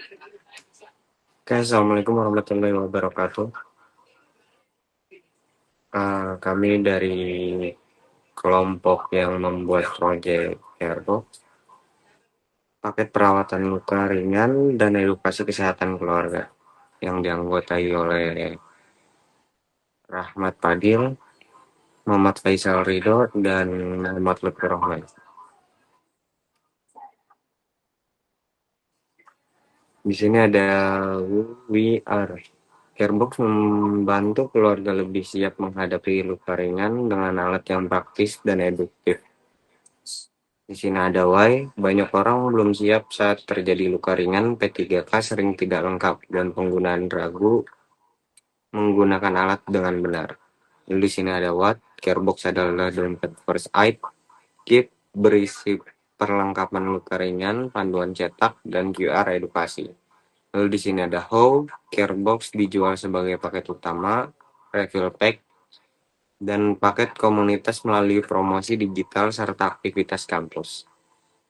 Oke, Assalamualaikum warahmatullahi wabarakatuh. Kami dari kelompok yang membuat proyek Airbox, paket perawatan luka ringan dan edukasi kesehatan keluarga yang dianggotai oleh Rahmat Fadil, Muhammad Faisal Ridho, dan Muhammad Lutfi Rohman. Di sini ada WR. Airbox membantu keluarga lebih siap menghadapi luka ringan dengan alat yang praktis dan eduktif. Di sini ada Y, banyak orang belum siap saat terjadi luka ringan, P3K sering tidak lengkap, dan penggunaan ragu menggunakan alat dengan benar. Lalu di sini ada What, Carebox adalah dompet first aid kit berisi perlengkapan luka ringan, panduan cetak, dan QR edukasi. Lalu di sini ada How, Carebox dijual sebagai paket utama, refill pack, dan paket komunitas melalui promosi digital serta aktivitas kampus.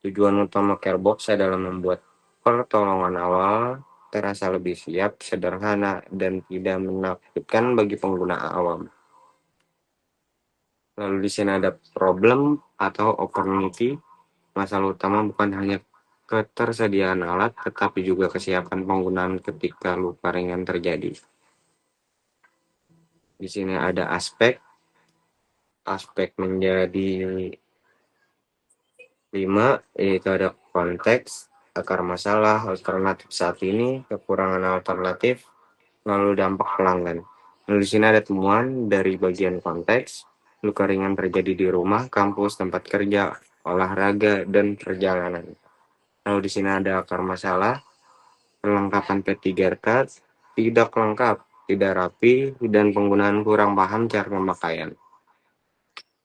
Tujuan utama Carebox adalah membuat pertolongan awal terasa lebih siap, sederhana, dan tidak menakutkan bagi pengguna awam. Lalu di sini ada problem atau opportunity. Masalah utama bukan hanya ketersediaan alat, tetapi juga kesiapan penggunaan ketika luka ringan terjadi. Di sini ada aspek menjadi 5, yaitu ada konteks, akar masalah, alternatif saat ini, kekurangan alternatif, lalu dampak pelanggan. Lalu di sini ada temuan dari bagian konteks, luka ringan terjadi di rumah, kampus, tempat kerja, olahraga, dan perjalanan. Lalu di sini ada akar masalah, perlengkapan P3K tidak lengkap, tidak rapi, dan penggunaan kurang paham cara pemakaian.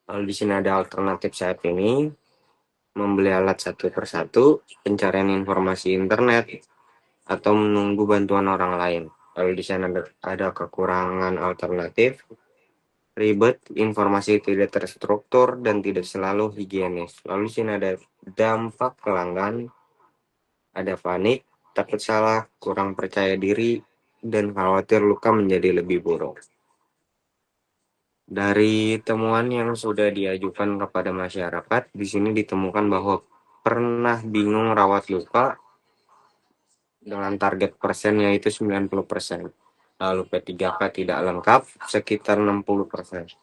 Lalu di sini ada alternatif saat ini, membeli alat satu persatu, pencarian informasi internet, atau menunggu bantuan orang lain. Lalu di sana ada kekurangan alternatif, ribet, informasi tidak terstruktur, dan tidak selalu higienis. Lalu di sini ada dampak pelanggan, ada panik, takut salah, kurang percaya diri, dan khawatir luka menjadi lebih buruk. Dari temuan yang sudah diajukan kepada masyarakat, di sini ditemukan bahwa pernah bingung rawat luka dengan target persen yaitu 90%. Lalu P3K tidak lengkap sekitar 60%.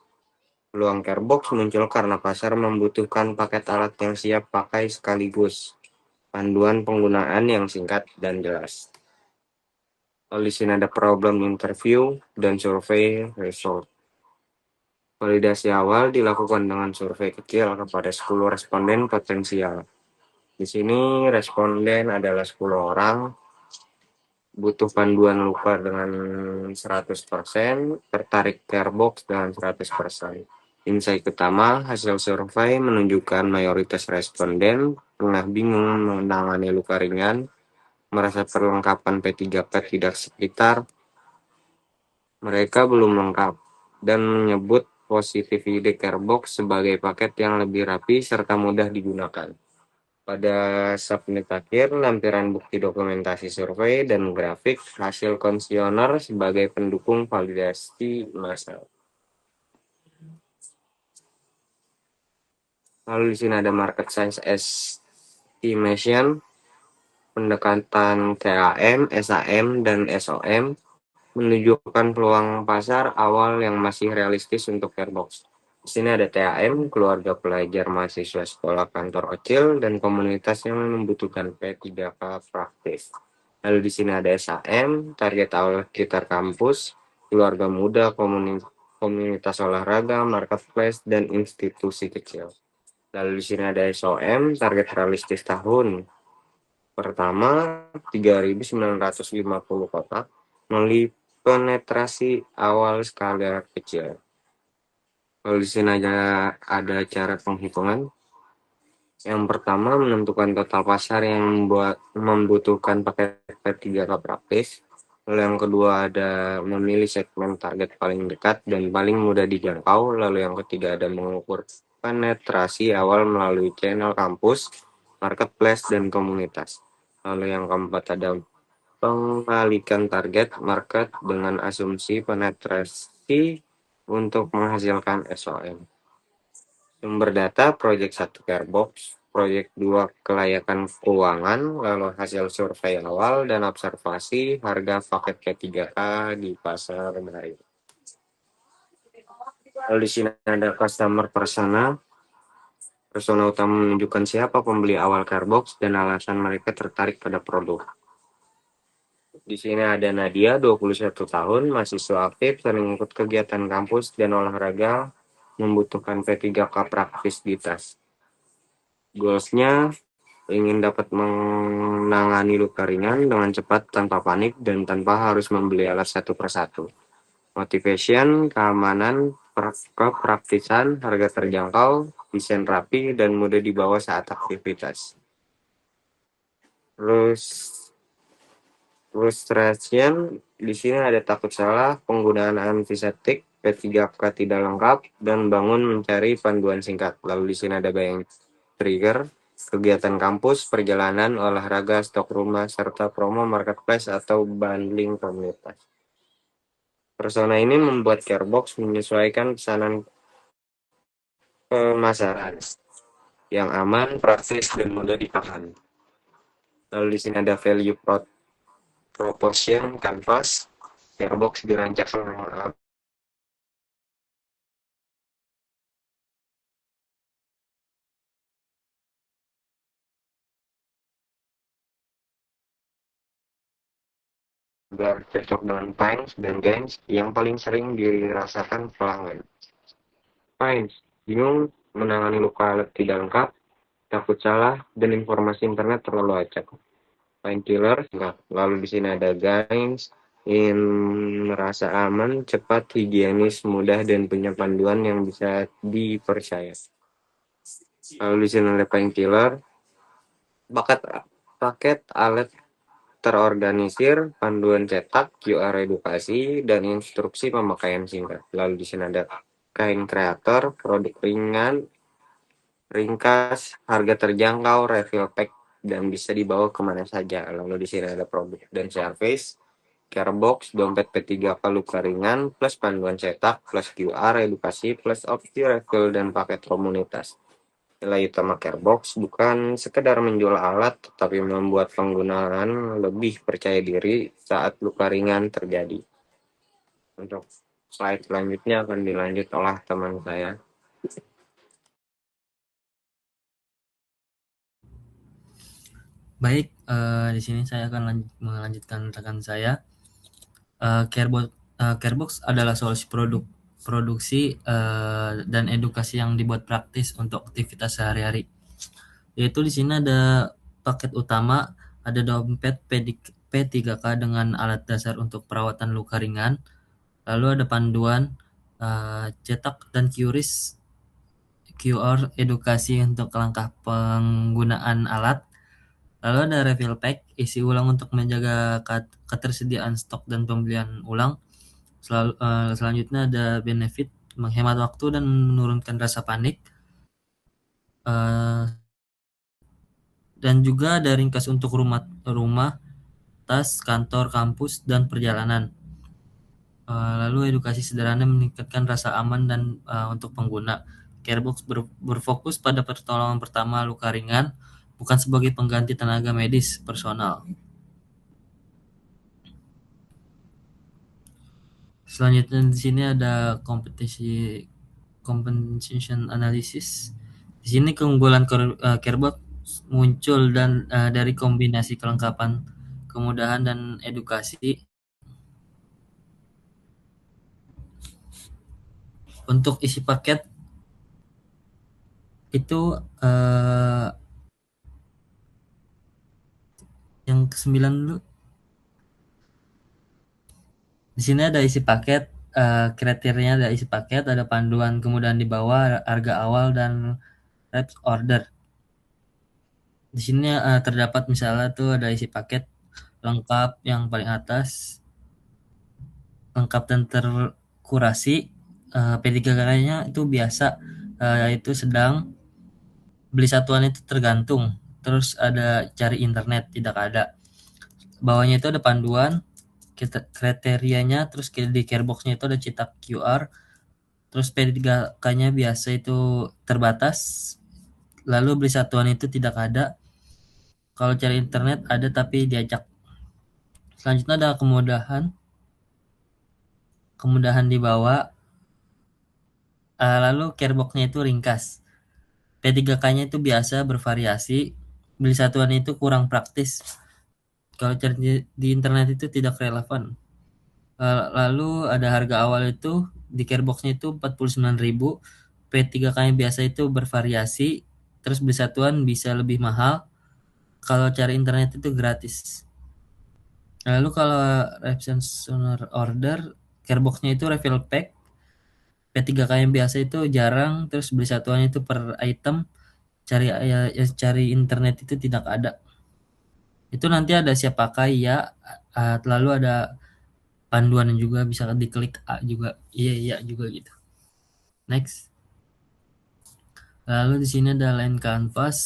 Peluang Carebox muncul karena pasar membutuhkan paket alat yang siap pakai sekaligus panduan penggunaan yang singkat dan jelas. Lalu di sini ada problem interview dan survei result. Validasi awal dilakukan dengan survei kecil kepada 10 responden potensial. Di sini responden adalah 10 orang, butuh panduan luka dengan 100%, tertarik Carebox dengan 100%. Insight utama, hasil survei menunjukkan mayoritas responden pernah bingung menangani luka ringan, merasa perlengkapan P3K tidak sekitar, mereka belum lengkap, dan menyebut positif ide Carebox sebagai paket yang lebih rapi serta mudah digunakan. Pada submit akhir, lampiran bukti dokumentasi survei dan grafik hasil konsioner sebagai pendukung validasi massal. Lalu di sini ada market size estimation, pendekatan TAM, SAM, dan SOM menunjukkan peluang pasar awal yang masih realistis untuk Carebox. Di sini ada TAM, keluarga pelajar, mahasiswa, sekolah, kantor kecil, dan komunitas yang membutuhkan P3K praktis. Lalu di sini ada SAM, target awal sekitar kampus, keluarga muda, komunitas olahraga, marketplace, dan institusi kecil. Lalu di sini ada SOM, target realistis tahun pertama 3.950 kotak melalui penetrasi awal skala kecil. Lalu di sini ada cara penghitungan. Yang pertama, menentukan total pasar yang membutuhkan paket P3K praktis. Lalu yang kedua ada memilih segmen target paling dekat dan paling mudah dijangkau. Lalu yang ketiga ada mengukur penetrasi awal melalui channel kampus, marketplace, dan komunitas. Lalu yang keempat ada Pengalikan target market dengan asumsi penetrasi untuk menghasilkan SOM. Sumber data Project 1 Carebox, Project 2 kelayakan keuangan, lalu hasil survei awal dan observasi harga paket P3K di pasar Melayu. Lalu di sini ada customer persona. Persona utama menunjukkan siapa pembeli awal Carebox dan alasan mereka tertarik pada produk. Di sini ada Nadia, 21 tahun, mahasiswa aktif, sering ikut kegiatan kampus dan olahraga, membutuhkan P3K praktis di tas. Goals-nya ingin dapat menangani luka ringan dengan cepat tanpa panik dan tanpa harus membeli alat satu persatu. Motivation, keamanan, kepraktisan, harga terjangkau, desain rapi, dan mudah dibawa saat aktivitas. Frustration, di sini ada takut salah, penggunaan antiseptik, P3K tidak lengkap, dan bangun mencari panduan singkat. Lalu di sini ada banyak trigger, kegiatan kampus, perjalanan, olahraga, stok rumah, serta promo marketplace atau bundling komunitas. Persona ini membuat Carebox menyesuaikan pesanan pemasaran yang aman, praktis, dan mudah dipahami. Lalu di sini ada value proposition canvas. Carebox dirancang agar cocok dengan pains dan gains yang paling sering dirasakan pelanggan. Pains, bingung menangani luka tidak lengkap, takut salah, dan informasi internet terlalu acak. Painkiller, nah, lalu di sini ada gains, ingin merasa aman, cepat, higienis, mudah, dan punya panduan yang bisa dipercaya. Lalu di sini ada painkiller, paket alat terorganisir, panduan cetak, QR edukasi, dan instruksi pemakaian singkat. Lalu di sini ada kain kreator, produk ringan, ringkas, harga terjangkau, refill pack, dan bisa dibawa kemana saja. Lalu di sini ada produk dan service, Carebox, dompet P3K luka ringan, plus panduan cetak, plus QR edukasi, plus opsi refill dan paket komunitas. Nilai utama Carebox bukan sekedar menjual alat, tetapi membuat penggunaan lebih percaya diri saat luka ringan terjadi. Untuk slide selanjutnya akan dilanjut oleh teman saya. Baik, di sini saya akan melanjutkan rekan saya. Carebox adalah solusi produksi dan edukasi yang dibuat praktis untuk aktivitas sehari-hari. Yaitu di sini ada paket utama, ada dompet P3K dengan alat dasar untuk perawatan luka ringan, lalu ada panduan cetak dan QR edukasi untuk langkah penggunaan alat. Lalu ada refill pack, isi ulang untuk menjaga ketersediaan stok dan pembelian ulang. Selanjutnya ada benefit, menghemat waktu dan menurunkan rasa panik. Dan juga ada ringkas untuk rumah, tas, kantor, kampus, dan perjalanan. Lalu edukasi sederhana meningkatkan rasa aman dan untuk pengguna. Carebox berfokus pada pertolongan pertama luka ringan, bukan sebagai pengganti tenaga medis personal. Selanjutnya di sini ada compensation analysis. Di sini keunggulan Carebox muncul dari kombinasi kelengkapan, kemudahan dan edukasi. Untuk isi paket itu yang ke-9 dulu. Di sini ada isi paket, kriterianya ada isi paket, ada panduan kemudahan di bawah, harga awal dan reps order. Di sini terdapat misalnya tuh ada isi paket lengkap yang paling atas, lengkap dan terkurasi. P3K-nya itu biasa, yaitu sedang, beli satuan itu tergantung, terus ada cari internet tidak ada. bawahnya itu ada panduan, kriterianya, terus di carebox-nya itu ada cetak QR, terus P3K-nya biasa itu terbatas, lalu beli satuan itu tidak ada, kalau cari internet ada tapi diajak. Selanjutnya ada kemudahan dibawa, lalu carebox-nya itu ringkas. P3K-nya itu biasa bervariasi, beli satuan itu kurang praktis. Kalau cari di internet itu tidak relevan. Lalu ada harga awal itu di carebox-nya itu 49.000, P3K-nya biasa itu bervariasi, terus beli satuan bisa lebih mahal. Kalau cari internet itu gratis. Lalu kalau representational order, carebox-nya itu refill pack, P3K yang biasa itu jarang, terus beli satuannya itu per item, cari internet itu tidak ada. Itu nanti ada siap pakai ya, lalu ada panduan juga bisa diklik A juga, iya iya juga gitu. Next. Lalu di sini ada line canvas.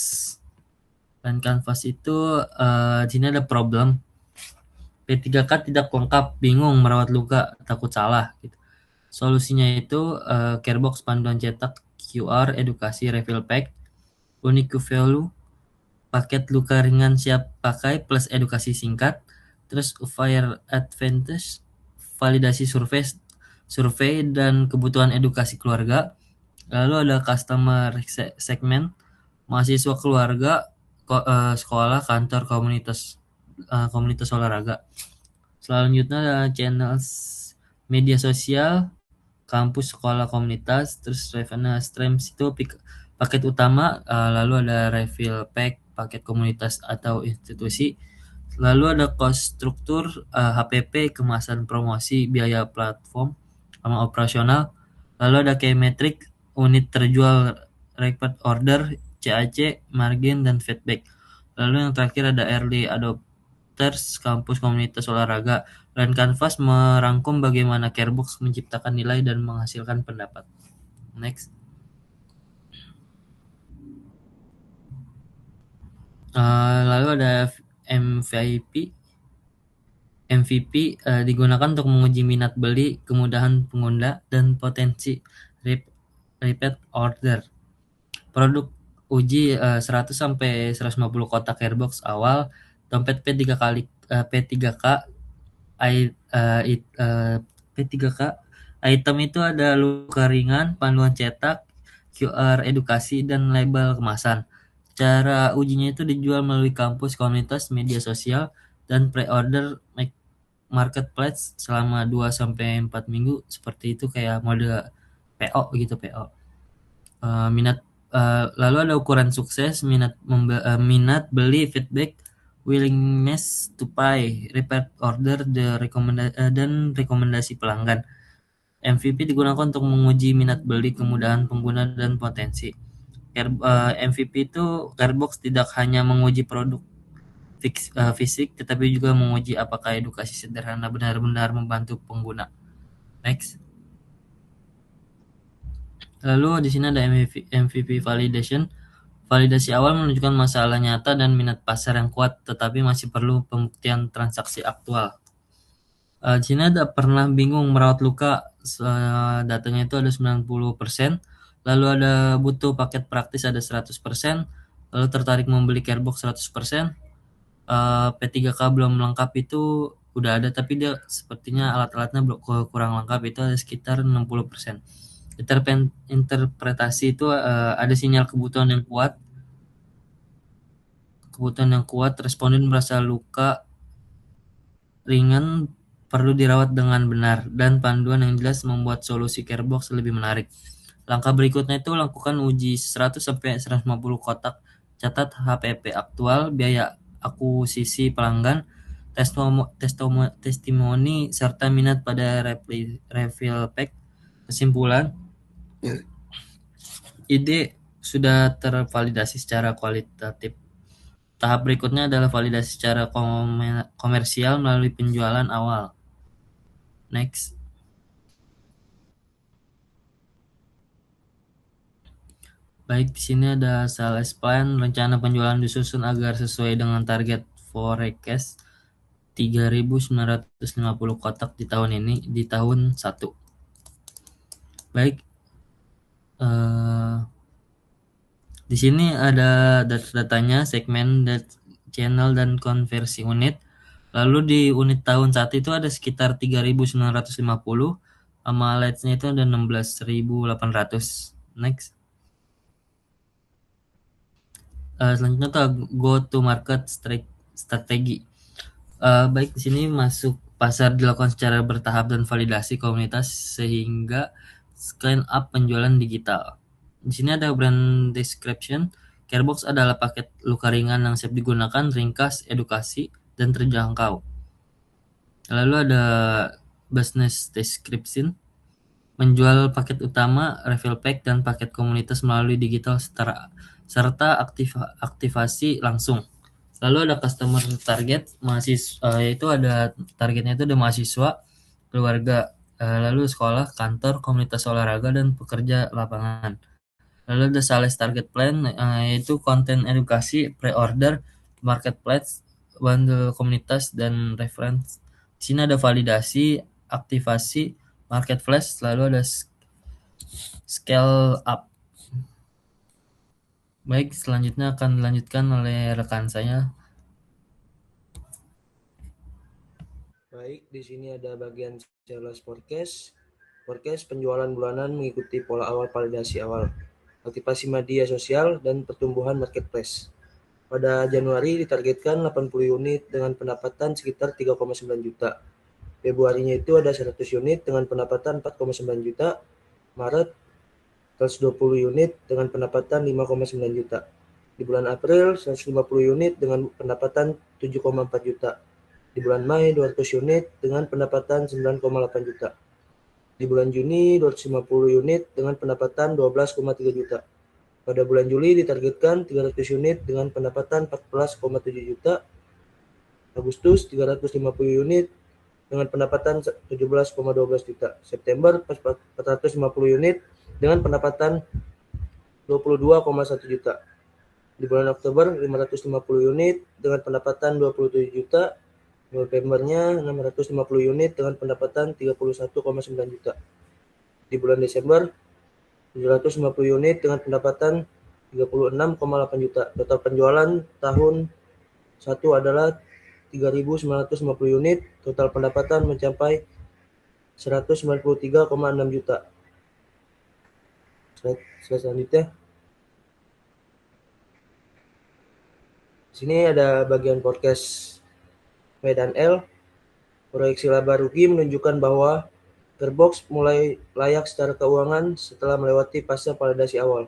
Line canvas itu di sini ada problem. P3K tidak lengkap, bingung merawat luka, takut salah gitu. Solusinya itu carebox panduan cetak, QR, edukasi, refill pack, unique value, paket luka ringan siap pakai plus edukasi singkat, terus fire advantage, validasi survei dan kebutuhan edukasi keluarga. Lalu ada customer segment, mahasiswa, keluarga, sekolah, kantor, komunitas olahraga. Selanjutnya ada channels media sosial, kampus, sekolah, komunitas, terus revenue streams itu paket utama, lalu ada refill pack, paket komunitas atau institusi, lalu ada cost struktur, HPP, kemasan promosi, biaya platform, sama operasional, lalu ada key metric, unit terjual, repeat order, CAC, margin, dan feedback. Lalu yang terakhir ada early adopters, kampus, komunitas olahraga. Line Canvas merangkum bagaimana Carebox menciptakan nilai dan menghasilkan pendapat. Next. Lalu ada MVP. MVP digunakan untuk menguji minat beli, kemudahan pengguna, dan potensi repeat order. Produk uji 100 sampai 150 kotak Airbox awal, dompet P3K, P3K. Item itu ada luka ringan, panduan cetak, QR edukasi, dan label kemasan. Cara ujinya itu dijual melalui kampus, komunitas, media sosial, dan pre-order marketplace selama 2 sampai 4 minggu, seperti itu kayak mode PO gitu, PO. Minat lalu ada ukuran sukses, minat beli, feedback, willingness to pay, repeat order, dan rekomendasi pelanggan. MVP digunakan untuk menguji minat beli, kemudahan pengguna, dan potensi. MVP itu Carebox tidak hanya menguji produk fisik, tetapi juga menguji apakah edukasi sederhana benar-benar membantu pengguna. Next. Lalu di sini ada MVP validation. Validasi awal menunjukkan masalah nyata dan minat pasar yang kuat, tetapi masih perlu pembuktian transaksi aktual. Di sini ada pernah bingung merawat luka, datanya itu ada 90%, lalu ada butuh paket praktis ada 100%, lalu tertarik membeli Carebox 100%, P3K belum lengkap itu udah ada tapi dia sepertinya alat-alatnya kurang lengkap, itu ada sekitar 60%. Interpretasi itu ada sinyal kebutuhan yang kuat, responden merasa luka ringan perlu dirawat dengan benar, dan panduan yang jelas membuat solusi Carebox lebih menarik. Langkah berikutnya itu lakukan uji 100 sampai 150 kotak, catat HPP aktual, biaya akuisisi pelanggan, testimoni, serta minat pada refill pack. Kesimpulan, ide sudah tervalidasi secara kualitatif. Tahap berikutnya adalah validasi secara komersial melalui penjualan awal. Next. Baik, di sini ada sales plan, rencana penjualan disusun agar sesuai dengan target forecast. 3.950 kotak di tahun ini, di tahun 1. Baik, di sini ada data-datanya, segmen, channel, dan konversi unit. Lalu di unit tahun 1 itu ada sekitar 3.950, sama leads-nya itu ada 16.800. Next. Selanjutnya tuh go to market strategi. Baik, di sini masuk pasar dilakukan secara bertahap dan validasi komunitas sehingga scale up penjualan digital. Di sini ada brand description. Carebox adalah paket luka ringan yang siap digunakan, ringkas, edukasi, dan terjangkau. Lalu ada business description. Menjual paket utama, refill pack, dan paket komunitas melalui digital serta aktivasi langsung. Lalu ada customer target, mahasiswa, yaitu ada targetnya itu ada mahasiswa, keluarga, lalu sekolah, kantor, komunitas olahraga, dan pekerja lapangan. Lalu ada sales target plan, yaitu konten edukasi, pre-order, marketplace, bundle komunitas, dan reference. Di sini ada validasi, aktivasi, market flash, lalu ada scale up. Baik, selanjutnya akan dilanjutkan oleh rekan saya. Baik, di sini ada bagian sales forecast. Forecast penjualan bulanan mengikuti pola awal validasi awal, aktivasi media sosial, dan pertumbuhan marketplace. Pada Januari ditargetkan 80 unit dengan pendapatan sekitar 3,9 juta. Februarinya itu ada 100 unit dengan pendapatan 4,9 juta. Maret 120 unit dengan pendapatan 5,9 juta. Di bulan April 150 unit dengan pendapatan 7,4 juta. Di bulan Mei 200 unit dengan pendapatan 9,8 juta. Di bulan Juni 250 unit dengan pendapatan 12,3 juta. Pada bulan Juli ditargetkan 300 unit dengan pendapatan 14,7 juta. Agustus 350 unit dengan pendapatan 17,12 juta. September 450 unit dengan pendapatan 22,1 juta. Di bulan Oktober 550 unit dengan pendapatan 27 juta. Novembernya 650 unit dengan pendapatan 31,9 juta. Di bulan Desember 750 unit dengan pendapatan 36,8 juta. Total penjualan tahun 1 adalah 3.950 unit. Total pendapatan mencapai 193,6 juta. Slide selanjutnya. Di sini ada bagian forecast Medan L. Proyeksi laba rugi menunjukkan bahwa Carebox mulai layak secara keuangan setelah melewati fase validasi awal.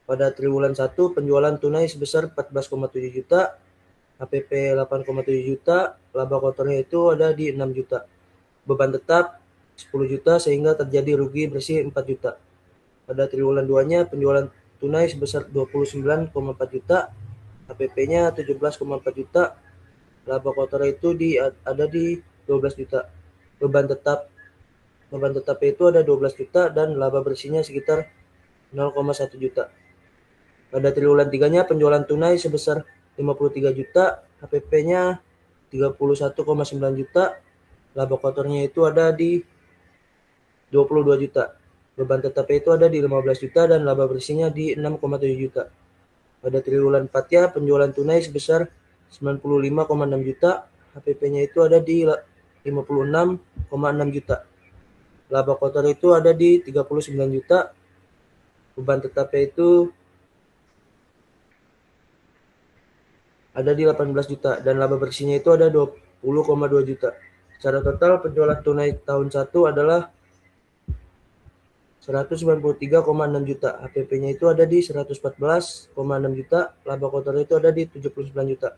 Pada triwulan 1, penjualan tunai sebesar 14,7 juta, HPP 8,7 juta, laba kotornya itu ada di 6 juta. Beban tetap 10 juta sehingga terjadi rugi bersih 4 juta. Pada triwulan 2-nya penjualan tunai sebesar 29,4 juta, HPP-nya 17,4 juta, laba kotornya itu ada di 12 juta. Beban tetap itu ada 12 juta dan laba bersihnya sekitar 0,1 juta. Pada triwulan 3-nya penjualan tunai sebesar 53 juta, HPP-nya 31,9 juta, laba kotornya itu ada di 22 juta. Beban tetap itu ada di 15 juta dan laba bersihnya di 6,7 juta. Pada triwulan 4-nya penjualan tunai sebesar 95,6 juta, HPP-nya itu ada di 56,6 juta. Laba kotor itu ada di 39 juta. Beban tetapnya itu ada di 18 juta dan laba bersihnya itu ada 20,2 juta. Secara total penjualan tunai tahun 1 adalah 193,6 juta. HPP-nya itu ada di 114,6 juta. Laba kotornya itu ada di 79 juta.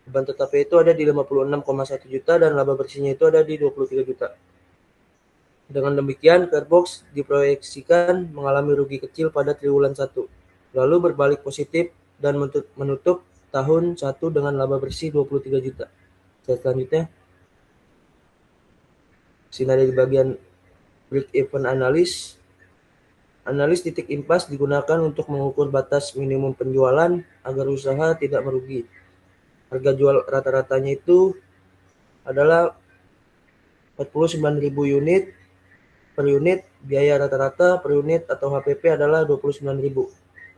Beban tetapnya itu ada di 56,1 juta dan laba bersihnya itu ada di 23 juta. Dengan demikian, Carebox diproyeksikan mengalami rugi kecil pada triwulan 1, lalu berbalik positif dan menutup tahun 1 dengan laba bersih 23 juta. Selanjutnya, sini ada di bagian break-even analis. Analis titik impas digunakan untuk mengukur batas minimum penjualan agar usaha tidak merugi. Harga jual rata-ratanya itu adalah 49.000 unit per unit. Biaya rata-rata per unit atau HPP adalah 29.000.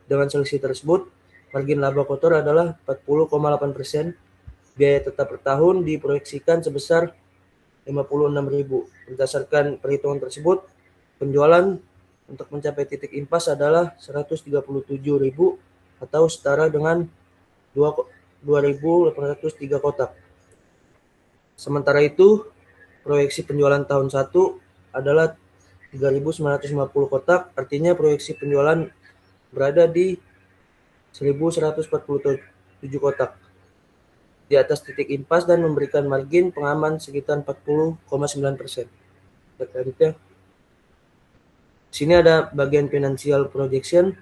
Dengan selisih tersebut, margin laba kotor adalah 40,8%. Biaya tetap per tahun diproyeksikan sebesar 56.000. Berdasarkan perhitungan tersebut, penjualan untuk mencapai titik impas adalah 137.000 atau setara dengan 2.803 kotak. Sementara itu, proyeksi penjualan tahun 1 adalah 3.950 kotak, artinya proyeksi penjualan berada di 1.147 kotak di atas titik impas dan memberikan margin pengaman sekitar 40,9%. Selanjutnya, di sini ada bagian financial projection.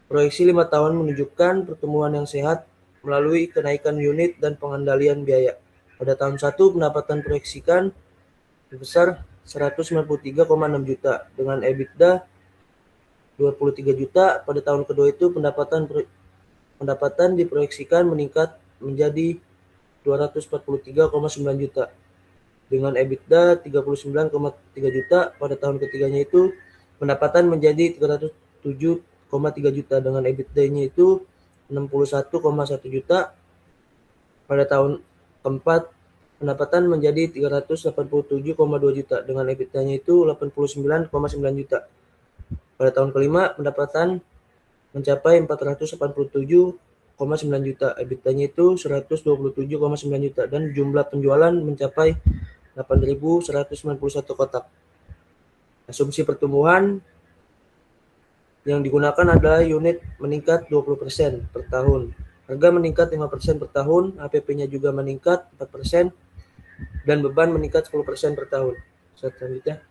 Proyeksi 5 tahun menunjukkan pertumbuhan yang sehat melalui kenaikan unit dan pengendalian biaya. Pada tahun 1, pendapatan proyeksikan sebesar 193,6 juta dengan EBITDA 23 juta. Pada tahun kedua itu pendapatan diproyeksikan meningkat menjadi 243,9 juta dengan EBITDA 39,3 juta. Pada tahun ketiganya itu pendapatan menjadi 307,3 juta dengan EBITDA-nya itu 61,1 juta. Pada tahun keempat pendapatan menjadi 387,2 juta dengan EBITDA-nya itu 89,9 juta. Pada tahun kelima pendapatan mencapai 487,9 juta, EBITDA-nya itu 127,9 juta dan jumlah penjualan mencapai 8.191 kotak. Asumsi pertumbuhan yang digunakan adalah unit meningkat 20% per tahun, harga meningkat 5% per tahun, HPP-nya juga meningkat 4% dan beban meningkat 10% per tahun. Selanjutnya,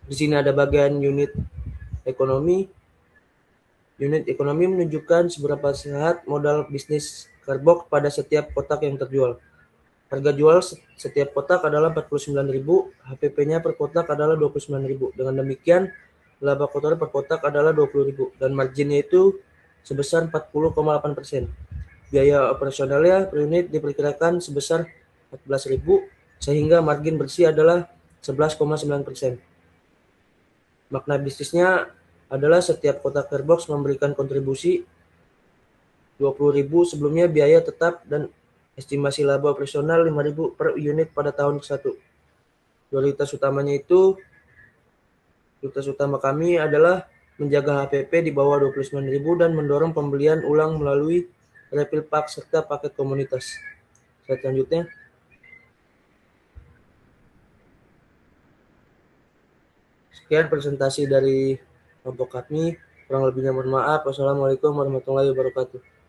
di sini ada bagian unit ekonomi. Unit ekonomi menunjukkan seberapa sehat modal bisnis Carbox pada setiap kotak yang terjual. Harga jual setiap kotak adalah 49.000, HPP-nya per kotak adalah 29.000. Dengan demikian, laba kotor per kotak adalah 20.000 dan marginnya itu sebesar 40,8%. Biaya operasionalnya per unit diperkirakan sebesar 14.000 sehingga margin bersih adalah 11,9%. Makna bisnisnya adalah setiap kotak Carbox memberikan kontribusi 20.000 sebelumnya biaya tetap dan estimasi laba operasional 5.000 per unit pada tahun ke-1. Prioritas utama kami adalah menjaga HPP di bawah 29.000 dan mendorong pembelian ulang melalui refill pack serta paket komunitas. Selanjutnya, sekian presentasi dari kelompok kami. Kurang lebihnya mohon maaf. Wassalamualaikum warahmatullahi wabarakatuh.